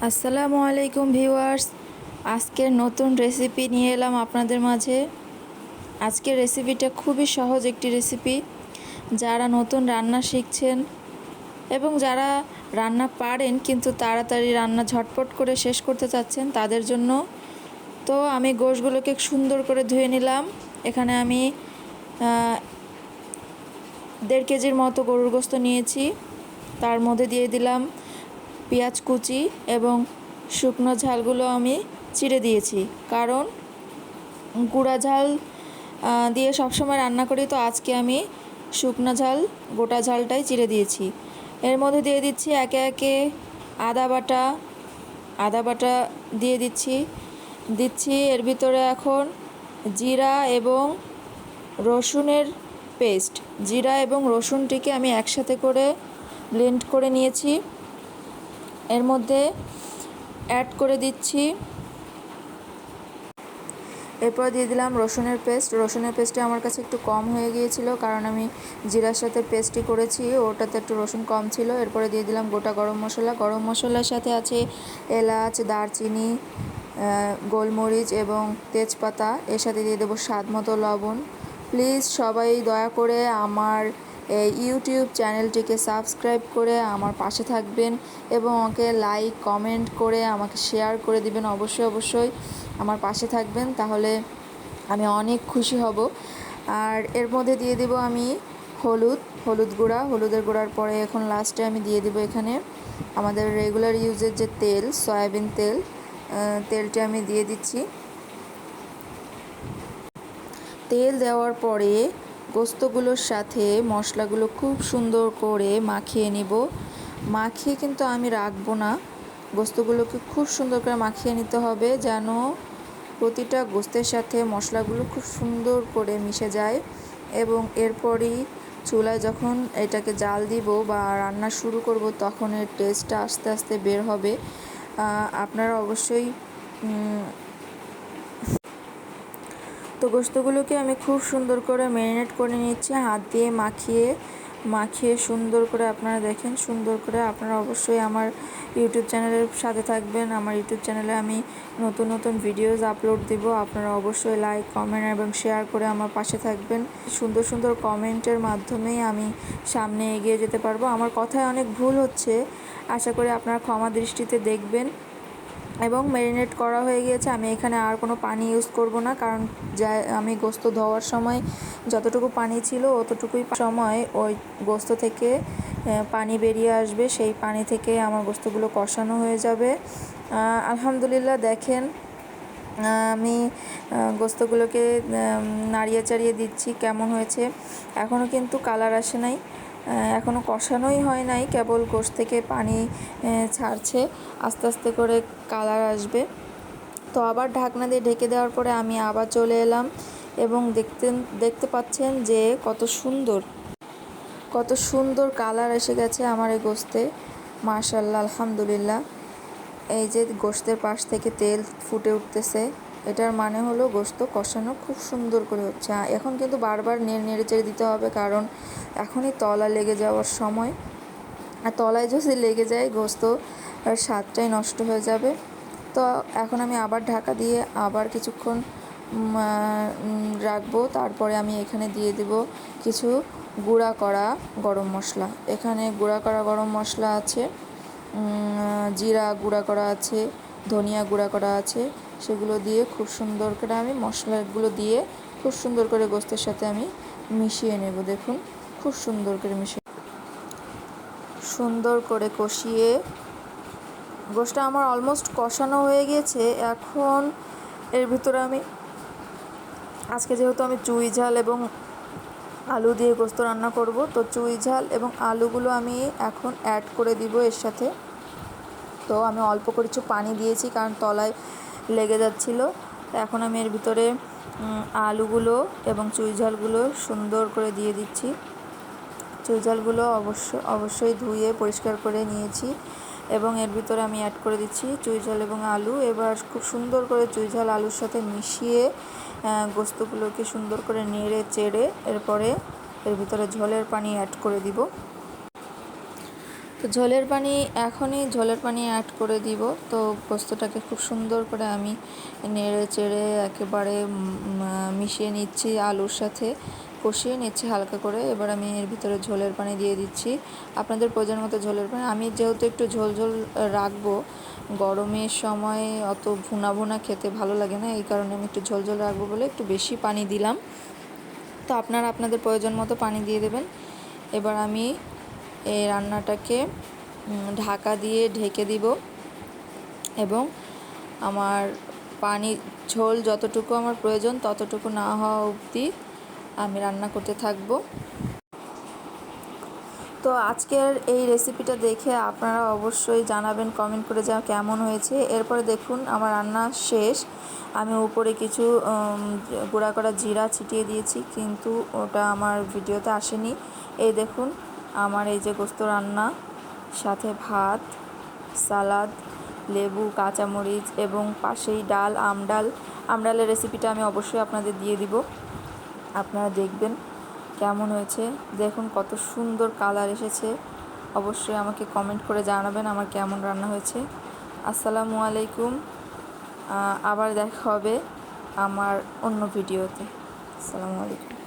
আসসালামু আলাইকুম ভিউয়ার্স, আজকের নতুন রেসিপি নিয়ে এলাম আপনাদের মাঝে। আজকের রেসিপিটা খুবই সহজ একটি রেসিপি। যারা নতুন রান্না শিখছেন এবং যারা রান্না পারেন কিন্তু তাড়াতাড়ি রান্না ঝটপট করে শেষ করতে চাচ্ছেন তাদের জন্য। তো আমি গোশগুলোকে সুন্দর করে ধুয়ে নিলাম। এখানে আমি 1.5 কেজির মতো গরুর গোশত নিয়েছি। তার মধ্যে দিয়ে দিলাম পেঁয়াজ কুচি এবং শুকনো ঝালগুলো আমি চিড়ে দিয়েছি, কারণ গুঁড়া ঝাল দিয়ে সবসময় রান্না করি, তো আজকে আমি শুকনো ঝাল গোটা ঝালটাই চিড়ে দিয়েছি। এর মধ্যে দিয়ে দিচ্ছি একে একে আদা বাটা দিয়ে দিচ্ছি এর ভিতরে এখন জিরা এবং রসুনের পেস্ট। জিরা এবং রসুনটিকে আমি একসাথে করে ব্লেন্ড করে নিয়েছি। এর মধ্যে অ্যাড করে দিচ্ছি, এরপর দিয়ে দিলাম রসুনের পেস্টটা আমার কাছে একটু কম হয়ে গিয়েছিল, কারণ আমি জিরার সাথে পেস্টই করেছি, ওটাতে একটু রসুন কম ছিল। এরপরে দিয়ে দিলাম গোটা গরম মশলার সাথে আছে এলাচ, দারচিনি, গোলমরিচ এবং তেজপাতা। এর সাথে দিয়ে দেবো স্বাদ মতো লবণ। প্লিজ সবাই দয়া করে আমার এই ইউটিউব চ্যানেলটিকে সাবস্ক্রাইব করে আমার পাশে থাকবেন এবং আমাকে লাইক কমেন্ট করে আমাকে শেয়ার করে দিবেন। অবশ্যই আমার পাশে থাকবেন, তাহলে আমি অনেক খুশি হব। আর এর মধ্যে দিয়ে দেব আমি হলুদের গুঁড়ার পরে এখন লাস্টে আমি দিয়ে দেব এখানে আমাদের রেগুলার ইউজের যে তেল, সয়াবিন তেলটা আমি দিয়ে দিচ্ছি। তেল দেওয়ার পরে গোস্তগুলোর সাথে মশলাগুলো খুব সুন্দর করে মাখিয়ে নেব। মাখিয়ে কিন্তু আমি রাখবো না, গোস্তগুলোকে খুব সুন্দর করে মাখিয়ে নিতে হবে, যেন প্রতিটা গোস্তের সাথে মশলাগুলো খুব সুন্দর করে মিশে যায়। এবং এরপরই চুলায় যখন এটাকে জাল দিব বা রান্না শুরু করব, তখন এর টেস্টটা আস্তে আস্তে বের হবে। আপনারা অবশ্যই তো গোস্তগুলোকে আমি খুব সুন্দর করে ম্যারিনেট করে নিচ্ছি, হাত দিয়ে মাখিয়ে সুন্দর করে। আপনারা দেখেন সুন্দর করে। আপনারা অবশ্যই আমার ইউটিউব চ্যানেলের সাথে থাকবেন। আমার ইউটিউব চ্যানেলে আমি নতুন ভিডিওস আপলোড দিব। আপনারা অবশ্যই লাইক, কমেন্ট এবং শেয়ার করে আমার পাশে থাকবেন। সুন্দর কমেন্টের মাধ্যমেই আমি সামনে এগিয়ে যেতে পারবো। আমার কথায় অনেক ভুল হচ্ছে, আশা করি আপনারা ক্ষমা দৃষ্টিতে দেখবেন। এবং ম্যারিনেট করা হয়ে গিয়েছে, আমি এখানে আর কোনো পানি ইউজ করব না, কারণ আমি গোস্ত ধোয়ার সময় যতটুকু পানি ছিল অতটুকুই সময় ওই গোস্ত থেকে পানি বেরিয়ে আসবে, সেই পানি থেকে আমার গোস্তগুলো কষানো হয়ে যাবে। আলহামদুলিল্লাহ, দেখেন আমি গোস্তগুলোকে নাড়িয়ে চাড়িয়ে দিচ্ছি কেমন হয়েছে। এখনও কিন্তু কালার আসে নাই, এখনও কষানোই হয় নাই, কেবল গোস্ত থেকে পানি ছাড়ছে, আস্তে আস্তে করে কালার আসবে। তো আবার ঢাকনা দিয়ে ঢেকে দেওয়ার পরে আমি আবার চলে এলাম এবং দেখতে পাচ্ছেন যে কত সুন্দর কালার এসে গেছে আমার এই গোস্তে। মাশাআল্লাহ, আলহামদুলিল্লাহ। এই যে গোস্তের পাশ থেকে তেল ফুটে উঠতেছে, এটার মানে হলো গোস্ত কষানো খুব সুন্দর করে হচ্ছে। এখন কিন্তু বারবার নেড়ে চেড়ে দিতে হবে, কারণ এখনই তলা লেগে যাওয়ার সময়। আর তলায় যদি লেগে যায় গোস্ত আর স্বাদটাই নষ্ট হয়ে যাবে। তো এখন আমি আবার ঢাকা দিয়ে আবার কিছুক্ষণ রাখবো। তারপরে আমি এখানে দিয়ে দেব কিছু গুঁড়া করা গরম মশলা। এখানে গুঁড়া করা গরম মশলা আছে, জিরা গুঁড়া করা আছে, ধনিয়া গুঁড়া করা আছে। সেগুলো দিয়ে খুব সুন্দর করে আমি মশলাগুলো দিয়ে খুব সুন্দর করে গোস্তের সাথে আমি মিশিয়ে নেব। দেখুন খুব সুন্দর করে সুন্দর করে কষিয়ে গোশতটা আমার অলমোস্ট কষানো হয়ে গিয়েছে। এখন এর ভিতরে আমি আজকে যেহেতু আমি চুই ঝাল এবং আলু দিয়ে গোস্ত রান্না করব, তো চুই ঝাল এবং আলুগুলো আমি এখন অ্যাড করে দিব এর সাথে। তো আমি অল্প করে কিছু পানি দিয়েছি, কারণ তলায় লেগে যাচ্ছিলো। তো এখন আমি এর ভিতরে আলুগুলো এবং চুই ঝালগুলো সুন্দর করে দিয়ে দিচ্ছি। চুই ঝালগুলো অবশ্যই ধুয়ে পরিষ্কার করে নিয়েছি এবং এর ভিতরে আমি অ্যাড করে দিচ্ছি চুই ঝাল এবং আলু। এবার খুব সুন্দর করে চুই ঝাল আলুর সাথে মিশিয়ে গোস্তগুলোকে সুন্দর করে নেড়ে চেড়ে এরপরে এর ভিতরে ঝোলের পানি অ্যাড করে দিব। তো ঝোলের পানি এখনই ঝোলের পানি অ্যাড করে দিব। তো পোস্তটাকে খুব সুন্দর করে আমি নেড়ে চেড়ে একেবারে মিশিয়ে নিচ্ছি, আলুর সাথে কষিয়ে নিচ্ছি হালকা করে। এবার আমি এর ভিতরে ঝোলের পানি দিয়ে দিচ্ছি, আপনাদের প্রয়োজন মতো ঝোলের পানি। আমি যেহেতু একটু ঝোল ঝোল রাখবো, গরমের সময় অত ভুনা ভুনা খেতে ভালো লাগে না, এই কারণে আমি একটু ঝোল ঝোল রাখবো বলে একটু বেশি পানি দিলাম। তো আপনারা আপনাদের প্রয়োজন মতো পানি দিয়ে দেবেন। এবার আমি এই রান্নাটাকে ঢাকা দিয়ে ঢেকে দিব এবং আমার পানি ঝোল যতটুকু আমার প্রয়োজন ততটুকু না হওয়া অবধি আমি রান্না করতে থাকবো। তো আজকের এই রেসিপিটা দেখে আপনারা অবশ্যই জানাবেন কমেন্ট করে যা কেমন হয়েছে। এরপরে দেখুন আমার রান্না শেষ। আমি উপরে কিছু গুঁড়া করা জিরা ছিটিয়ে দিয়েছি, কিন্তু ওটা আমার ভিডিওতে আসেনি। এই দেখুন আমার এই যে গোস্ত রান্না, সাথে ভাত, সালাদ, লেবু, কাঁচামরিচ এবং পাশেই ডাল, আমডালের রেসিপিটা আমি অবশ্যই আপনাদের দিয়ে দিব। আপনারা দেখবেন কেমন হয়েছে। দেখুন কত সুন্দর কালার এসেছে। অবশ্যই আমাকে কমেন্ট করে জানাবেন আমার কেমন রান্না হয়েছে। আসসালামু আলাইকুম। আবার দেখা হবে আমার অন্য ভিডিওতে। আসসালামু আলাইকুম।